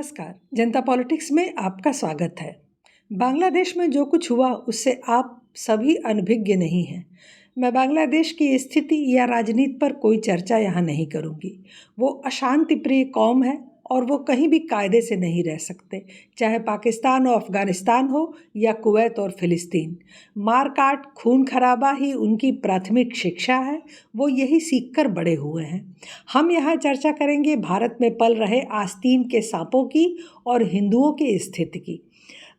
नमस्कार। जनता पॉलिटिक्स में आपका स्वागत है। बांग्लादेश में जो कुछ हुआ उससे आप सभी अनभिज्ञ नहीं हैं। मैं बांग्लादेश की स्थिति या राजनीति पर कोई चर्चा यहाँ नहीं करूँगी। वो अशांति प्रिय कौम है और वो कहीं भी कायदे से नहीं रह सकते, चाहे पाकिस्तान और अफगानिस्तान हो या कुवैत और फिलिस्तीन। मार काट खून खराबा ही उनकी प्राथमिक शिक्षा है, वो यही सीखकर बड़े हुए हैं। हम यहाँ चर्चा करेंगे भारत में पल रहे आस्तीन के सांपों की और हिंदुओं की स्थिति की।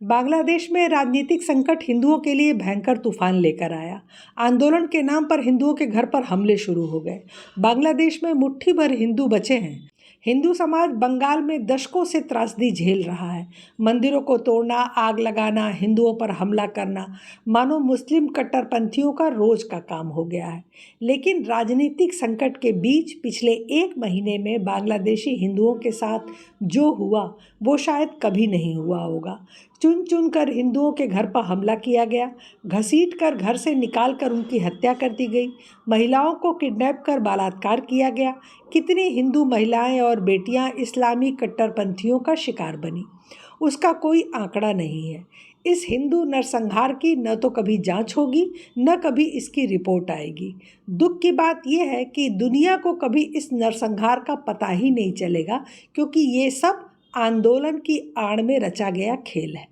बांग्लादेश में राजनीतिक संकट हिंदुओं के लिए भयंकर तूफान लेकर आया। आंदोलन के नाम पर हिंदुओं के घर पर हमले शुरू हो गए। बांग्लादेश में मुट्ठी भर हिंदू बचे हैं। हिंदू समाज बंगाल में दशकों से त्रासदी झेल रहा है। मंदिरों को तोड़ना, आग लगाना, हिंदुओं पर हमला करना मानो मुस्लिम कट्टरपंथियों का रोज का काम हो गया है। लेकिन राजनीतिक संकट के बीच पिछले 1 महीने में बांग्लादेशी हिंदुओं के साथ जो हुआ वो शायद कभी नहीं हुआ होगा। चुन चुन कर हिंदुओं के घर पर हमला किया गया, घसीट कर घर से निकाल कर उनकी हत्या कर दी गई, महिलाओं को किडनैप कर बलात्कार किया गया। कितनी हिंदू महिलाएं और बेटियां इस्लामी कट्टरपंथियों का शिकार बनी, उसका कोई आंकड़ा नहीं है। इस हिंदू नरसंहार की न तो कभी जांच होगी, न कभी इसकी रिपोर्ट आएगी। दुख की बात यह है कि दुनिया को कभी इस नरसंहार का पता ही नहीं चलेगा, क्योंकि ये सब आंदोलन की आड़ में रचा गया खेल है।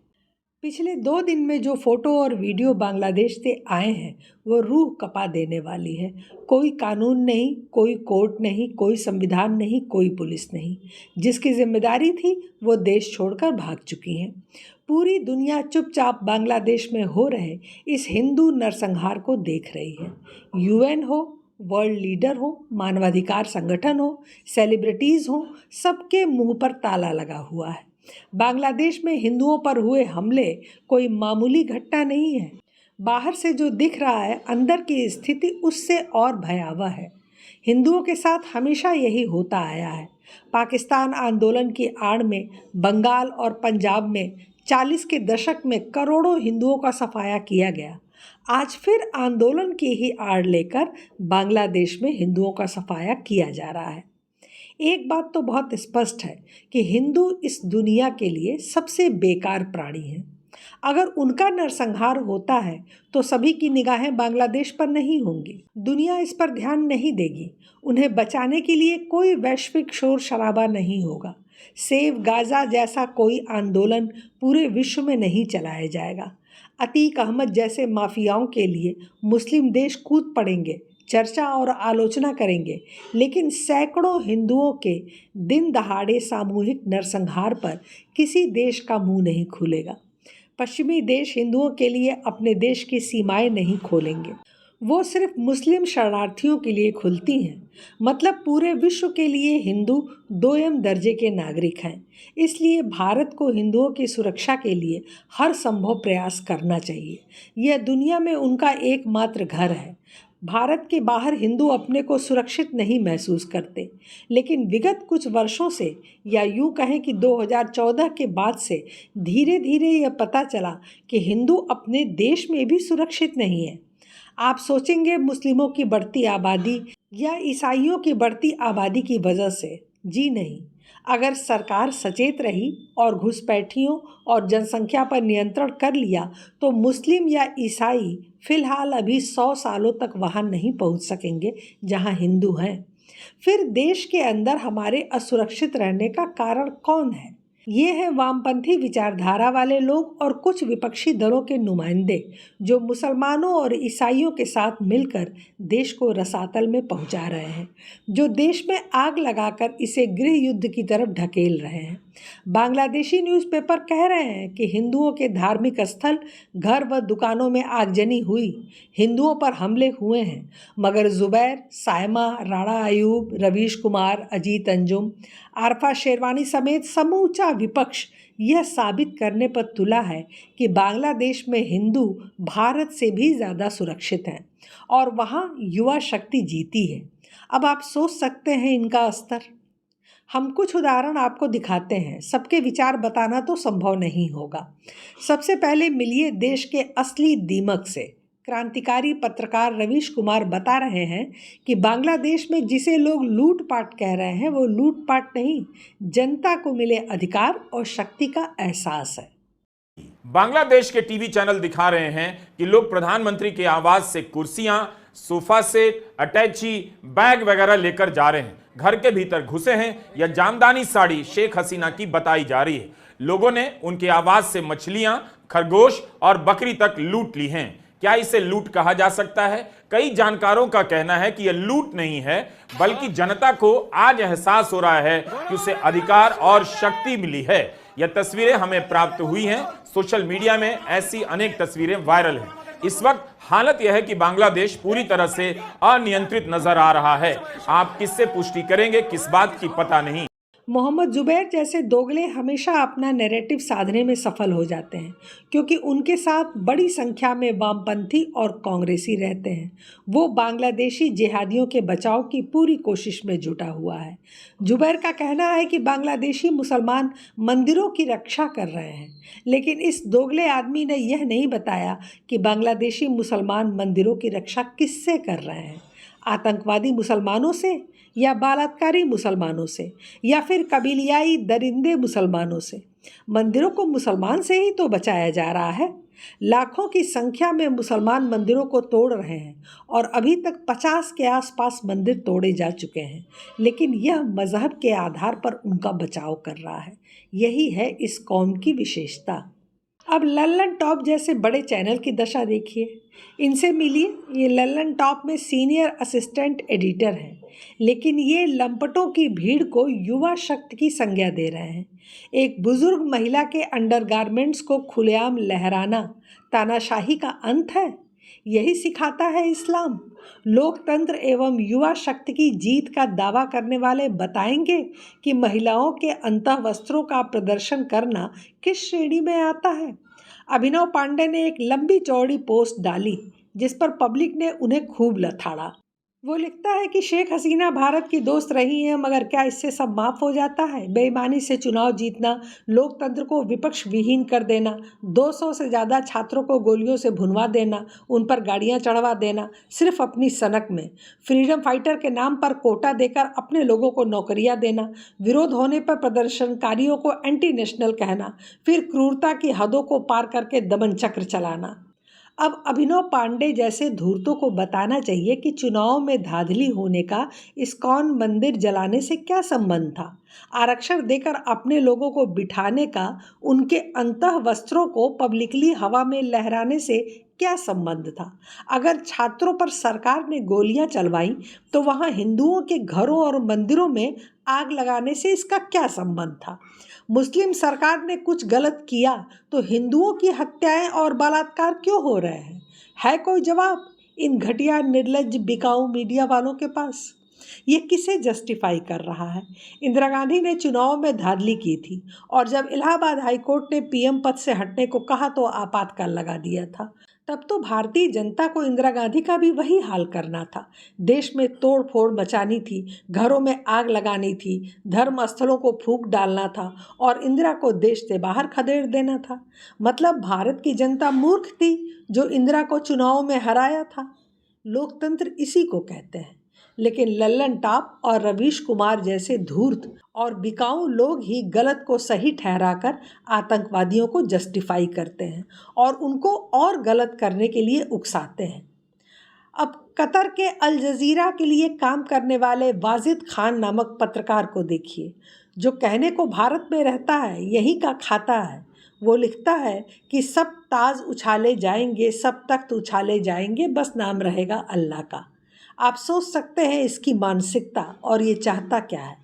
पिछले 2 दिन में जो फोटो और वीडियो बांग्लादेश से आए हैं वो रूह कपा देने वाली है। कोई कानून नहीं, कोई कोर्ट नहीं, कोई संविधान नहीं, कोई पुलिस नहीं। जिसकी जिम्मेदारी थी वो देश छोड़कर भाग चुकी हैं। पूरी दुनिया चुपचाप बांग्लादेश में हो रहे इस हिंदू नरसंहार को देख रही है। यूएन हो, वर्ल्ड लीडर हो, मानवाधिकार संगठन हो, सेलिब्रिटीज़ हो, सबके मुंह पर ताला लगा हुआ है। बांग्लादेश में हिंदुओं पर हुए हमले कोई मामूली घटना नहीं है। बाहर से जो दिख रहा है, अंदर की स्थिति उससे और भयावह है। हिंदुओं के साथ हमेशा यही होता आया है। पाकिस्तान आंदोलन की आड़ में बंगाल और पंजाब में 40 के दशक में करोड़ों हिंदुओं का सफाया किया गया। आज फिर आंदोलन की ही आड़ लेकर बांग्लादेश में हिंदुओं का सफाया किया जा रहा है। एक बात तो बहुत स्पष्ट है कि हिंदू इस दुनिया के लिए सबसे बेकार प्राणी हैं। अगर उनका नरसंहार होता है तो सभी की निगाहें बांग्लादेश पर नहीं होंगी। दुनिया इस पर ध्यान नहीं देगी। उन्हें बचाने के लिए कोई वैश्विक शोर शराबा नहीं होगा। सेव गाजा जैसा कोई आंदोलन पूरे विश्व में नहीं चलाया जाएगा। अतीक अहमद जैसे माफियाओं के लिए मुस्लिम देश कूद पड़ेंगे, चर्चा और आलोचना करेंगे, लेकिन सैकड़ों हिंदुओं के दिन दहाड़े सामूहिक नरसंहार पर किसी देश का मुंह नहीं खुलेगा। पश्चिमी देश हिंदुओं के लिए अपने देश की सीमाएं नहीं खोलेंगे। वो सिर्फ मुस्लिम शरणार्थियों के लिए खुलती हैं। मतलब पूरे विश्व के लिए हिंदू 2m दर्जे के नागरिक हैं। इसलिए भारत को हिंदुओं की सुरक्षा के लिए हर संभव प्रयास करना चाहिए। यह दुनिया में उनका एकमात्र घर है। भारत के बाहर हिंदू अपने को सुरक्षित नहीं महसूस करते, लेकिन विगत कुछ वर्षों से, या यूँ कहें कि 2014 के बाद से धीरे धीरे यह पता चला कि हिंदू अपने देश में भी सुरक्षित नहीं है। आप सोचेंगे मुस्लिमों की बढ़ती आबादी या ईसाइयों की बढ़ती आबादी की वजह से। जी नहीं। अगर सरकार सचेत रही और घुसपैठियों और जनसंख्या पर नियंत्रण कर लिया तो मुस्लिम या ईसाई फिलहाल अभी 100 सालों तक वहां नहीं पहुंच सकेंगे जहां हिंदू हैं। फिर देश के अंदर हमारे असुरक्षित रहने का कारण कौन है? ये हैं वामपंथी विचारधारा वाले लोग और कुछ विपक्षी दलों के नुमाइंदे, जो मुसलमानों और ईसाइयों के साथ मिलकर देश को रसातल में पहुंचा रहे हैं, जो देश में आग लगाकर इसे गृह युद्ध की तरफ ढकेल रहे हैं। बांग्लादेशी न्यूज़पेपर कह रहे हैं कि हिंदुओं के धार्मिक स्थल, घर व दुकानों में आगजनी हुई, हिंदुओं पर हमले हुए हैं, मगर जुबैर, सायमा, राणा अयूब, रवीश कुमार, अजीत अंजुम, आरफा शेरवानी समेत समूचा विपक्ष यह साबित करने पर तुला है कि बांग्लादेश में हिंदू भारत से भी ज़्यादा सुरक्षित हैं और वहाँ युवा शक्ति जीती है। अब आप सोच सकते हैं इनका स्तर। हम कुछ उदाहरण आपको दिखाते हैं। सबके विचार बताना तो संभव नहीं होगा। सबसे पहले मिलिए देश के असली दीमक से, क्रांतिकारी पत्रकार रवीश कुमार बता रहे हैं कि बांग्लादेश में जिसे लोग लूटपाट कह रहे हैं वो लूटपाट नहीं, जनता को मिले अधिकार और शक्ति का एहसास है। बांग्लादेश के टीवी चैनल दिखा रहे हैं कि लोग प्रधानमंत्री के आवास से कुर्सियां, सोफा सेट, अटैची, बैग वगैरह लेकर जा रहे हैं, घर के भीतर घुसे हैं या जामदानी साड़ी शेख हसीना की बताई जा रही है। लोगों ने उनके आवास से मछलियां, खरगोश और बकरी तक लूट ली हैं। क्या इसे लूट कहा जा सकता है? कई जानकारों का कहना है कि यह लूट नहीं है, बल्कि जनता को आज एहसास हो रहा है कि उसे अधिकार और शक्ति मिली है। यह तस्वीरें हमें प्राप्त हुई हैं। सोशल मीडिया में ऐसी अनेक तस्वीरें वायरल हैं। इस वक्त हालत यह है कि बांग्लादेश पूरी तरह से अनियंत्रित नजर आ रहा है। आप किससे पुष्टि करेंगे, किस बात की पता नहीं। मोहम्मद जुबैर जैसे दोगले हमेशा अपना नैरेटिव साधने में सफल हो जाते हैं, क्योंकि उनके साथ बड़ी संख्या में वामपंथी और कांग्रेसी रहते हैं। वो बांग्लादेशी जिहादियों के बचाव की पूरी कोशिश में जुटा हुआ है। जुबैर का कहना है कि बांग्लादेशी मुसलमान मंदिरों की रक्षा कर रहे हैं, लेकिन इस दोगले आदमी ने यह नहीं बताया कि बांग्लादेशी मुसलमान मंदिरों की रक्षा किससे कर रहे हैं, आतंकवादी मुसलमानों से या बलात्कारी मुसलमानों से या फिर कबीलियाई दरिंदे मुसलमानों से। मंदिरों को मुसलमान से ही तो बचाया जा रहा है। लाखों की संख्या में मुसलमान मंदिरों को तोड़ रहे हैं और अभी तक 50 के आसपास मंदिर तोड़े जा चुके हैं, लेकिन यह मजहब के आधार पर उनका बचाव कर रहा है। यही है इस कौम की विशेषता। अब लल्लन टॉप जैसे बड़े चैनल की दशा देखिए, इनसे मिलिए। ये लल्लन टॉप में सीनियर असिस्टेंट एडिटर हैं, लेकिन ये लंपटों की भीड़ को युवा शक्ति की संज्ञा दे रहे हैं। एक बुजुर्ग महिला के अंडरगारमेंट्स को खुलेआम लहराना तानाशाही का अंत है। यही सिखाता है इस्लाम। लोकतंत्र एवं युवा शक्ति की जीत का दावा करने वाले बताएंगे कि महिलाओं के अंतःवस्त्रों का प्रदर्शन करना किस श्रेणी में आता है। अभिनव पांडे ने एक लंबी चौड़ी पोस्ट डाली जिस पर पब्लिक ने उन्हें खूब लथाड़ा। वो लिखता है कि शेख हसीना भारत की दोस्त रही हैं, मगर क्या इससे सब माफ़ हो जाता है? बेईमानी से चुनाव जीतना, लोकतंत्र को विपक्ष विहीन कर देना, 200 से ज़्यादा छात्रों को गोलियों से भुनवा देना, उन पर गाड़ियाँ चढ़वा देना सिर्फ अपनी सनक में, फ्रीडम फाइटर के नाम पर कोटा देकर अपने लोगों को नौकरियाँ देना, विरोध होने पर प्रदर्शनकारियों को एंटी नेशनल कहना, फिर क्रूरता की हदों को पार करके दमन चक्र चलाना। अब अभिनव पांडे जैसे धूर्तों को बताना चाहिए कि चुनाव में धांधली होने का इस्कॉन मंदिर जलाने से क्या संबंध था। आरक्षण देकर अपने लोगों को बिठाने का उनके अंतःवस्त्रों को पब्लिकली हवा में लहराने से क्या संबंध था। अगर छात्रों पर सरकार ने गोलियां चलवाई तो वहां हिंदुओं के घरों और मंदिरों में आग लगाने से इसका क्या संबंध था। मुस्लिम सरकार ने कुछ गलत किया तो हिंदुओं की हत्याएं और बलात्कार क्यों हो रहे हैं? है कोई जवाब इन घटिया निर्लज्ज बिकाऊ मीडिया वालों के पास? ये किसे जस्टिफाई कर रहा है? इंदिरा गांधी ने चुनाव में धांधली की थी और जब इलाहाबाद हाईकोर्ट ने पीएम पद से हटने को कहा तो आपातकाल लगा दिया था। तब तो भारतीय जनता को इंदिरा गांधी का भी वही हाल करना था। देश में तोड़ फोड़ मचानी थी, घरों में आग लगानी थी, धर्म स्थलों को फूंक डालना था और इंदिरा को देश से बाहर खदेड़ देना था। मतलब भारत की जनता मूर्ख थी जो इंदिरा को चुनाव में हराया था। लोकतंत्र इसी को कहते हैं। लेकिन लल्लन टॉप और रवीश कुमार जैसे धूर्त और बिकाऊ लोग ही गलत को सही ठहराकर आतंकवादियों को जस्टिफाई करते हैं और उनको और गलत करने के लिए उकसाते हैं। अब कतर के अल जजीरा के लिए काम करने वाले वाजिद खान नामक पत्रकार को देखिए, जो कहने को भारत में रहता है, यहीं का खाता है। वो लिखता है कि सब ताज उछाले जाएंगे, सब तख्त उछाले जाएंगे, बस नाम रहेगा अल्लाह का। आप सोच सकते हैं इसकी मानसिकता और ये चाहता क्या है।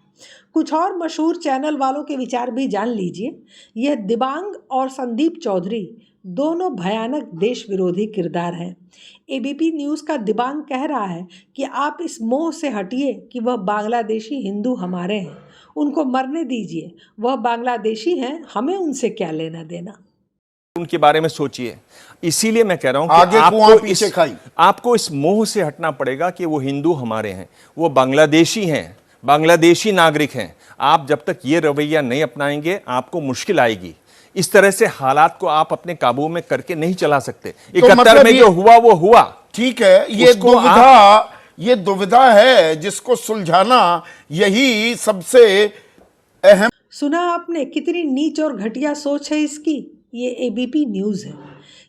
कुछ और मशहूर चैनल वालों के विचार भी जान लीजिए। यह दिबांग और संदीप चौधरी दोनों भयानक देश विरोधी किरदार हैं। एबीपी न्यूज़ का दिबांग कह रहा है कि आप इस मोह से हटिए कि वह बांग्लादेशी हिंदू हमारे हैं, उनको मरने दीजिए, वह बांग्लादेशी हैं, हमें उनसे क्या लेना देना। उनके बारे में सोचिए। इसीलिए मैं कह रहा हूं कि आपको इस मोह से हटना पड़ेगा कि वो हिंदू हमारे हैं, वो बांग्लादेशी हैं, बांग्लादेशी नागरिक हैं। आप जब तक ये रवैया नहीं अपनाएंगे आपको मुश्किल आएगी। इस तरह से हालात को आप अपने काबू में करके नहीं चला सकते। तो 71 मतलब में जो हुआ वो हुआ। ठीक है, ये दुविधा है जिसको सुलझाना यही सबसे अहम। सुना आपने कितनी नीच और घटिया सोच है इसकी? ये एबीपी न्यूज़ है।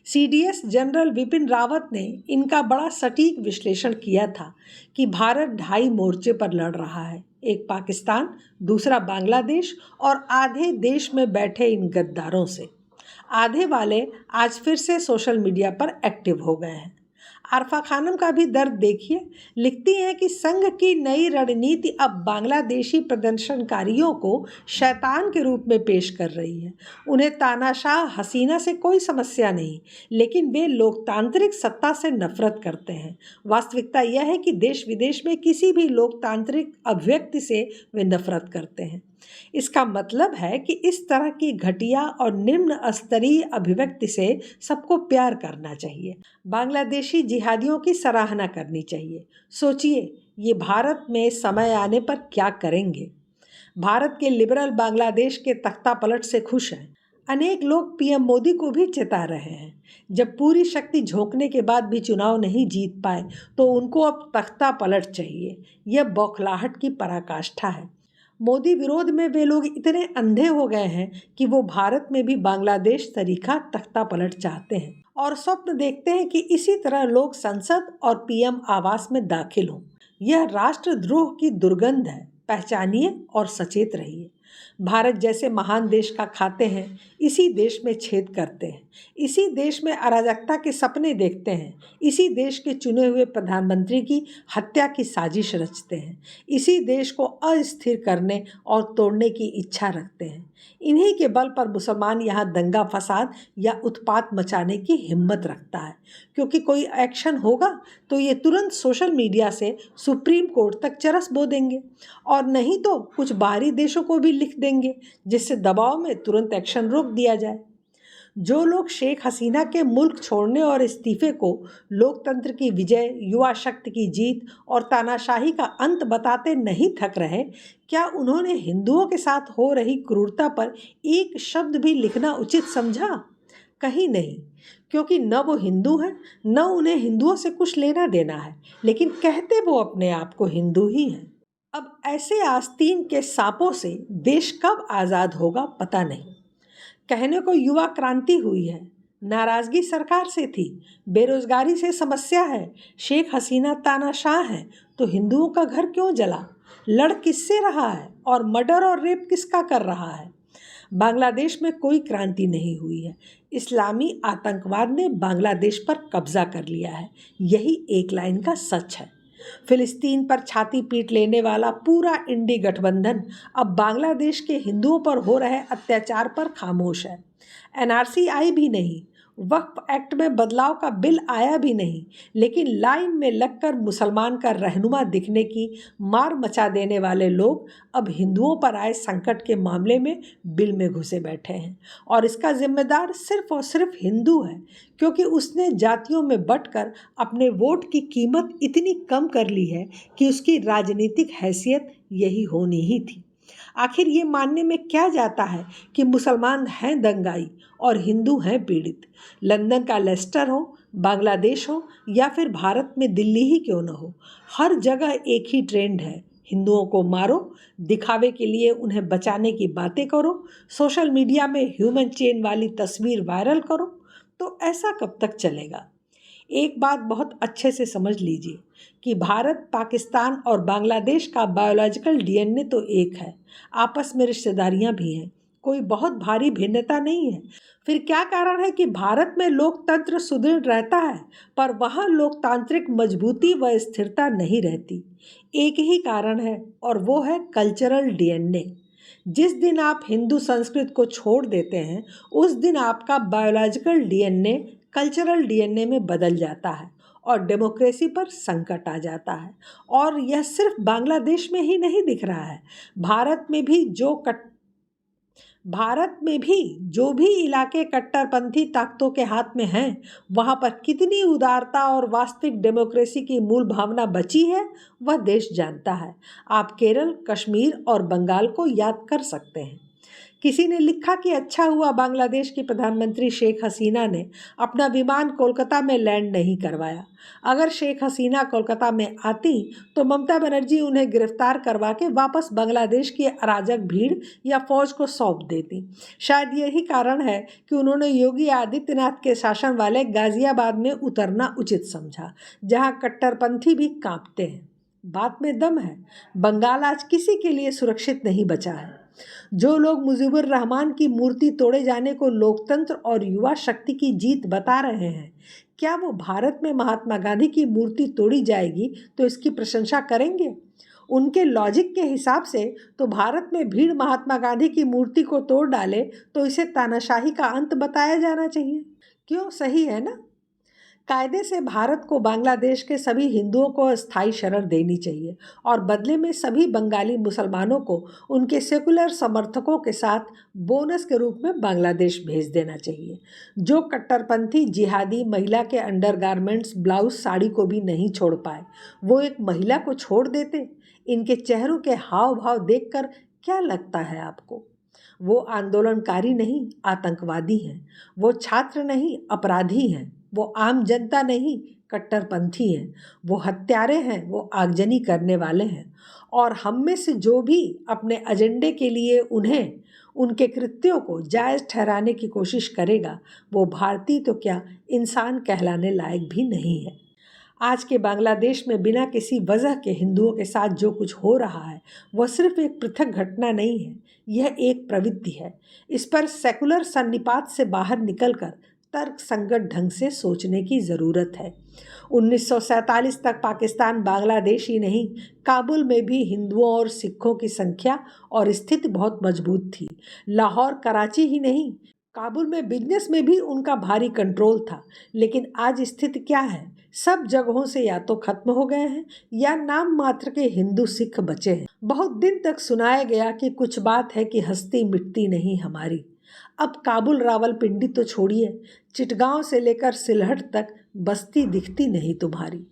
सीडीएस जनरल विपिन रावत ने इनका बड़ा सटीक विश्लेषण किया था कि भारत 2.5 मोर्चे पर लड़ रहा है, एक पाकिस्तान, दूसरा बांग्लादेश और आधे देश में बैठे इन गद्दारों से। आधे वाले आज फिर से सोशल मीडिया पर एक्टिव हो गए हैं। आरफा खानम का भी दर्द देखिए। लिखती हैं कि संघ की नई रणनीति अब बांग्लादेशी प्रदर्शनकारियों को शैतान के रूप में पेश कर रही है। उन्हें तानाशाह हसीना से कोई समस्या नहीं, लेकिन वे लोकतांत्रिक सत्ता से नफरत करते हैं। वास्तविकता यह है कि देश विदेश में किसी भी लोकतांत्रिक अभिव्यक्ति से वे नफरत करते हैं। इसका मतलब है कि इस तरह की घटिया और निम्न स्तरीय अभिव्यक्ति से सबको प्यार करना चाहिए, बांग्लादेशी जिहादियों की सराहना करनी चाहिए। सोचिए ये भारत में समय आने पर क्या करेंगे। भारत के लिबरल बांग्लादेश के तख्ता पलट से खुश हैं। अनेक लोग पीएम मोदी को भी चेता रहे हैं, जब पूरी शक्ति झोंकने के बाद भी चुनाव नहीं जीत पाए तो उनको अब तख्ता पलट चाहिए। यह बौखलाहट की पराकाष्ठा है। मोदी विरोध में वे लोग इतने अंधे हो गए हैं कि वो भारत में भी बांग्लादेश तरीका तख्ता पलट चाहते हैं और स्वप्न देखते हैं कि इसी तरह लोग संसद और पीएम आवास में दाखिल हों। यह राष्ट्रद्रोह की दुर्गंध है। पहचानिए और सचेत रहिए। भारत जैसे महान देश का खाते हैं, इसी देश में छेद करते हैं, इसी देश में अराजकता के सपने देखते हैं, इसी देश के चुने हुए प्रधानमंत्री की हत्या की साजिश रचते हैं, इसी देश को अस्थिर करने और तोड़ने की इच्छा रखते हैं। इन्हीं के बल पर मुसलमान यहाँ दंगा फसाद या उत्पात मचाने की हिम्मत रखता है, क्योंकि कोई एक्शन होगा तो ये तुरंत सोशल मीडिया से सुप्रीम कोर्ट तक चरस बो देंगे, और नहीं तो कुछ बाहरी देशों को भी लिख देंगे जिससे दबाव में तुरंत एक्शन रोक दिया जाए। जो लोग शेख हसीना के मुल्क छोड़ने और इस्तीफे को लोकतंत्र की विजय, युवा शक्ति की जीत और तानाशाही का अंत बताते नहीं थक रहे, क्या उन्होंने हिंदुओं के साथ हो रही क्रूरता पर एक शब्द भी लिखना उचित समझा? कहीं नहीं, क्योंकि न वो हिंदू हैं, न उन्हें हिंदुओं से कुछ लेना देना है, लेकिन कहते वो अपने आप को हिंदू ही हैं। अब ऐसे आस्तीन के सांपों से देश कब आज़ाद होगा पता नहीं। कहने को युवा क्रांति हुई है, नाराज़गी सरकार से थी, बेरोजगारी से समस्या है, शेख हसीना तानाशाह है, तो हिंदुओं का घर क्यों जला? लड़ किससे रहा है और मर्डर और रेप किसका कर रहा है? बांग्लादेश में कोई क्रांति नहीं हुई है। इस्लामी आतंकवाद ने बांग्लादेश पर कब्जा कर लिया है, यही एक लाइन का सच है। फिलिस्तीन पर छाती पीट लेने वाला पूरा इंडी गठबंधन अब बांग्लादेश के हिंदुओं पर हो रहे अत्याचार पर खामोश है। एनआरसी आई भी नहीं, वक्फ एक्ट में बदलाव का बिल आया भी नहीं, लेकिन लाइन में लगकर मुसलमान का रहनुमा दिखने की मार मचा देने वाले लोग अब हिंदुओं पर आए संकट के मामले में बिल में घुसे बैठे हैं, और इसका जिम्मेदार सिर्फ और सिर्फ हिंदू है, क्योंकि उसने जातियों में बंटकर अपने वोट की कीमत इतनी कम कर ली है कि उसकी राजनीतिक हैसियत यही होनी ही थी। आखिर ये मानने में क्या जाता है कि मुसलमान हैं दंगाई और हिंदू हैं पीड़ित? लंदन का लेस्टर हो, बांग्लादेश हो या फिर भारत में दिल्ली ही क्यों न हो, हर जगह एक ही ट्रेंड है, हिंदुओं को मारो, दिखावे के लिए उन्हें बचाने की बातें करो, सोशल मीडिया में ह्यूमन चेन वाली तस्वीर वायरल करो। तो ऐसा कब तक चलेगा? एक बात बहुत अच्छे से समझ लीजिए कि भारत, पाकिस्तान और बांग्लादेश का बायोलॉजिकल डीएनए तो एक है, आपस में रिश्तेदारियां भी हैं, कोई बहुत भारी भिन्नता नहीं है। फिर क्या कारण है कि भारत में लोकतंत्र सुदृढ़ रहता है पर वहाँ लोकतांत्रिक मजबूती व स्थिरता नहीं रहती? एक ही कारण है और वो है कल्चरल डीएनए। जिस दिन आप हिंदू संस्कृति को छोड़ देते हैं उस दिन आपका बायोलॉजिकल डीएनए कल्चरल डीएनए में बदल जाता है और डेमोक्रेसी पर संकट आ जाता है। और यह सिर्फ बांग्लादेश में ही नहीं दिख रहा है, भारत में भी जो भी इलाके कट्टरपंथी ताकतों के हाथ में हैं, वहाँ पर कितनी उदारता और वास्तविक डेमोक्रेसी की मूल भावना बची है वह देश जानता है। आप केरल, कश्मीर और बंगाल को याद कर सकते हैं। किसी ने लिखा कि अच्छा हुआ बांग्लादेश की प्रधानमंत्री शेख हसीना ने अपना विमान कोलकाता में लैंड नहीं करवाया। अगर शेख हसीना कोलकाता में आती तो ममता बनर्जी उन्हें गिरफ्तार करवा के वापस बांग्लादेश की अराजक भीड़ या फौज को सौंप देती। शायद यही कारण है कि उन्होंने योगी आदित्यनाथ के शासन वाले गाजियाबाद में उतरना उचित समझा, जहां कट्टरपंथी भी कांपते हैं। बात में दम है। बंगाल आज किसी के लिए सुरक्षित नहीं बचा है। जो लोग मुजीबुर रहमान की मूर्ति तोड़े जाने को लोकतंत्र और युवा शक्ति की जीत बता रहे हैं, क्या वो भारत में महात्मा गांधी की मूर्ति तोड़ी जाएगी तो इसकी प्रशंसा करेंगे? उनके लॉजिक के हिसाब से तो भारत में भीड़ महात्मा गांधी की मूर्ति को तोड़ डाले तो इसे तानाशाही का अंत बताया जाना चाहिए। क्यों? सही है ना? कायदे से भारत को बांग्लादेश के सभी हिंदुओं को स्थायी शरण देनी चाहिए और बदले में सभी बंगाली मुसलमानों को उनके सेकुलर समर्थकों के साथ बोनस के रूप में बांग्लादेश भेज देना चाहिए। जो कट्टरपंथी जिहादी महिला के अंडरगारमेंट्स, ब्लाउज, साड़ी को भी नहीं छोड़ पाए, वो एक महिला को छोड़ देते? इनके चेहरों के हाव भाव देखकर क्या लगता है आपको? वो आंदोलनकारी नहीं, आतंकवादी हैं। वो छात्र नहीं, अपराधी हैं। वो आम जनता नहीं, कट्टरपंथी हैं। वो हत्यारे हैं, वो आगजनी करने वाले हैं। और हम में से जो भी अपने एजेंडे के लिए उन्हें, उनके कृत्यों को जायज़ ठहराने की कोशिश करेगा, वो भारतीय तो क्या इंसान कहलाने लायक भी नहीं है। आज के बांग्लादेश में बिना किसी वजह के हिंदुओं के साथ जो कुछ हो रहा है वह सिर्फ एक पृथक घटना नहीं है, यह एक प्रवृत्ति है। इस पर सेकुलर सन्निपात से बाहर निकलकर तर्क संगत ढंग से सोचने की ज़रूरत है। 1947 तक पाकिस्तान बांग्लादेश ही नहीं, काबुल में भी हिंदुओं और सिखों की संख्या और स्थिति बहुत मजबूत थी। लाहौर, कराची ही नहीं, काबुल में बिजनेस में भी उनका भारी कंट्रोल था। लेकिन आज स्थिति क्या है? सब जगहों से या तो खत्म हो गए हैं या नाम मात्र के हिंदू सिख बचे हैं। बहुत दिन तक सुनाया गया कि कुछ बात है कि हस्ती मिटती नहीं हमारी। अब काबुल, रावलपिंडी तो छोड़िए, चिटगांव से लेकर सिलहट तक बस्ती दिखती नहीं तुम्हारी।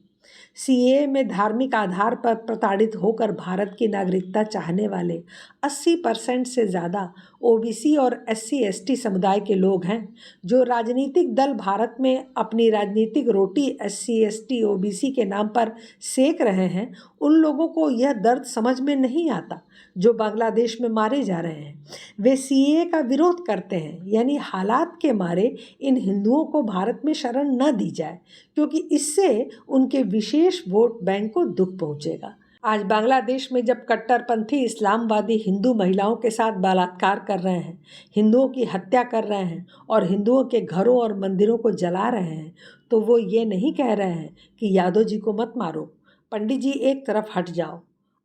सीएए में धार्मिक आधार पर प्रताड़ित होकर भारत की नागरिकता चाहने वाले 80% से ज़्यादा ओबीसी और SC/ST समुदाय के लोग हैं। जो राजनीतिक दल भारत में अपनी राजनीतिक रोटी SC/ST OBC के नाम पर सेक रहे हैं, उन लोगों को यह दर्द समझ में नहीं आता जो बांग्लादेश में मारे जा रहे हैं। वे सीएए का विरोध करते हैं, यानी हालात के मारे इन हिंदुओं को भारत में शरण न दी जाए, क्योंकि इससे उनके विशेष वोट बैंक को दुख पहुंचेगा। आज बांग्लादेश में जब कट्टरपंथी इस्लामवादी हिंदू महिलाओं के साथ बलात्कार कर रहे हैं, हिंदुओं की हत्या कर रहे हैं और हिंदुओं के घरों और मंदिरों को जला रहे हैं, तो वो ये नहीं कह रहे हैं कि यादव जी को मत मारो, पंडित जी एक तरफ हट जाओ।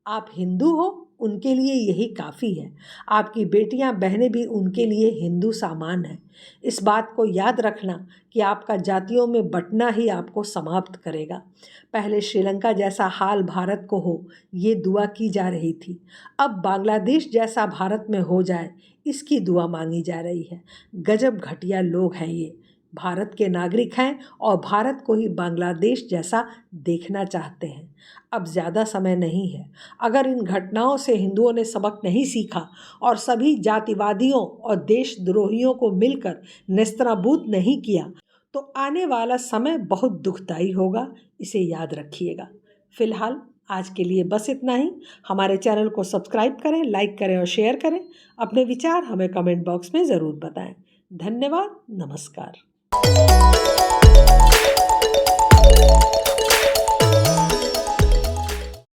आप हिंदू हो, उनके लिए यही काफ़ी है। आपकी बेटियां, बहनें भी उनके लिए हिंदू सामान हैं। इस बात को याद रखना कि आपका जातियों में बंटना ही आपको समाप्त करेगा। पहले श्रीलंका जैसा हाल भारत को हो, ये दुआ की जा रही थी। अब बांग्लादेश जैसा भारत में हो जाए, इसकी दुआ मांगी जा रही है। गजब घटिया लोग हैं ये। भारत के नागरिक हैं और भारत को ही बांग्लादेश जैसा देखना चाहते हैं। अब ज़्यादा समय नहीं है। अगर इन घटनाओं से हिंदुओं ने सबक नहीं सीखा और सभी जातिवादियों और देशद्रोहियों को मिलकर नेस्तनाबूद नहीं किया, तो आने वाला समय बहुत दुखदाई होगा। इसे याद रखिएगा। फिलहाल आज के लिए बस इतना ही। हमारे चैनल को सब्सक्राइब करें, लाइक करें और शेयर करें। अपने विचार हमें कमेंट बॉक्स में ज़रूर बताएं। धन्यवाद। नमस्कार।